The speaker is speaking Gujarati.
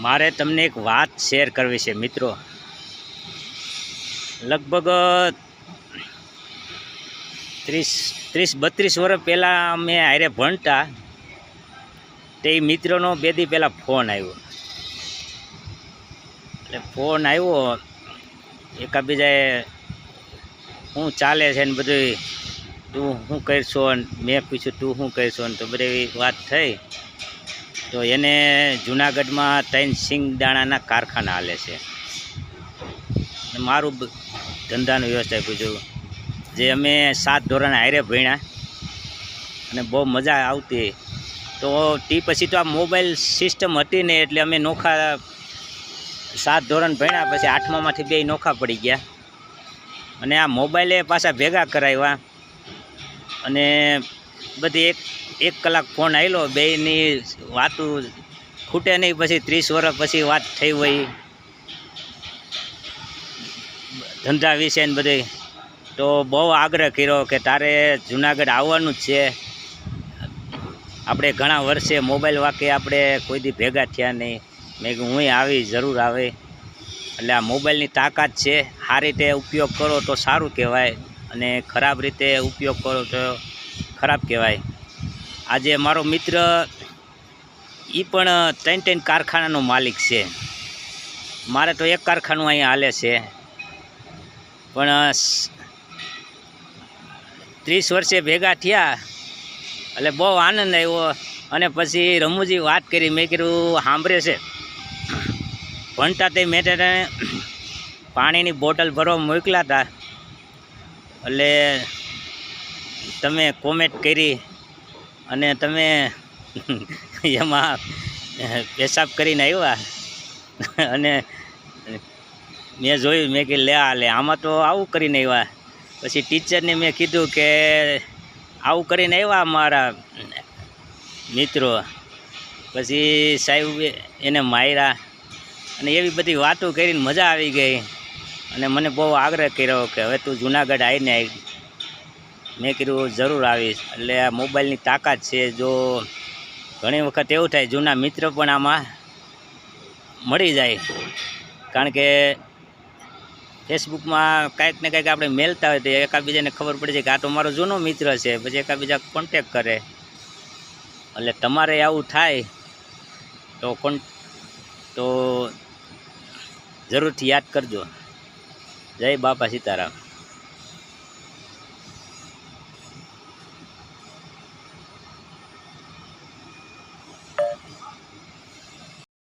મારે તમને એક વાત શેર કરવી છે મિત્રો। લગભગ 30-32 વર્ષ પહેલાં અમે હારે ભણતા તે મિત્રનો 2 દી પહેલાં ફોન આવ્યો। એટલે ફોન આવ્યો એકાબીજાએ શું ચાલે છે ને બધું, તું શું કરશો ને મેં પૂછ્યું તું શું કરશો ને, તો બધી વાત થઈ। તો એને જૂનાગઢમાં 3 સિંગદાણાના કારખાના હાલે છે ને મારું ધંધાનું વ્યવસાય પૂછ્યું, જે અમે 7 ધોરણ હારે ભણ્યા અને બહુ મજા આવતી। તો તે પછી તો આ મોબાઈલ સિસ્ટમ હતી ને, એટલે અમે નોખા 7 ધોરણ ભણ્યા, પછી 8મામાંથી 2 નોખા પડી ગયા અને આ મોબાઈલે પાછા ભેગા કરાવ્યા અને બધી એક કલાક ફોન આવેલો, બેયની વાતું ખૂટે નહીં। પછી 30 વર્ષ પછી વાત થઈ હોય ધંધા વિશે ને બધી, તો બહુ આગ્રહ કર્યો કે તારે જુનાગઢ આવવાનું જ છે। આપણે ઘણા વર્ષે મોબાઈલ વાકે આપણે કોઈ દી ભેગા થયા નહીં। મેં કીધું હું આવી જરૂર આવે। એટલે આ મોબાઈલની તાકાત છે, સારી રીતે ઉપયોગ કરો તો સારું કહેવાય અને ખરાબ રીતે ઉપયોગ કરો તો ખરાબ કહેવાય। આજે મારો મિત્ર એ પણ 3 કારખાનાનો માલિક છે। મારે તો એક કારખાનું અહીંયા હાલે છે, પણ 30 વર્ષે ભેગા થયા એટલે બહુ આનંદ આવ્યો। અને પછી રમૂજી વાત કરી, મેં કીધું સાંભળે છે ભણતા તે મેં તેને પાણીની બોટલ ભરવા મોકલ્યા હતા, એટલે તમે કોમેન્ટ કરી અને તમે એમાં પેશાબ કરીને આવ્યા અને મેં જોયું, મેં કીધું લે આમાં તો આવું કરીને આવ્યા। પછી ટીચરને મેં કીધું કે આવું કરીને આવ્યા મારા મિત્રો। પછી સાહેબ એને માર્યા અને એવી બધી વાતો કરીને મજા આવી ગઈ અને મને બહુ આગ્રહ કર્યો કે હવે તું જુનાગઢ આવીને આવી। મેં કીધું જરૂર આવીશ। એટલે આ મોબાઈલની તાકાત છે। જો ઘણી વખત એવું થાય જૂના મિત્ર પણ આમાં મળી જાય, કારણ કે ફેસબુકમાં કાંઈક ને કાંઈક આપણે મેલતા હોય તો એકાબીજાને ખબર પડી જાય કે આ તો મારો જૂનો મિત્ર છે, પછી એકાબીજા કોન્ટેક કરે। એટલે તમારે આવું થાય તો જરૂરથી યાદ કરજો। જય બાપા સીતારામ।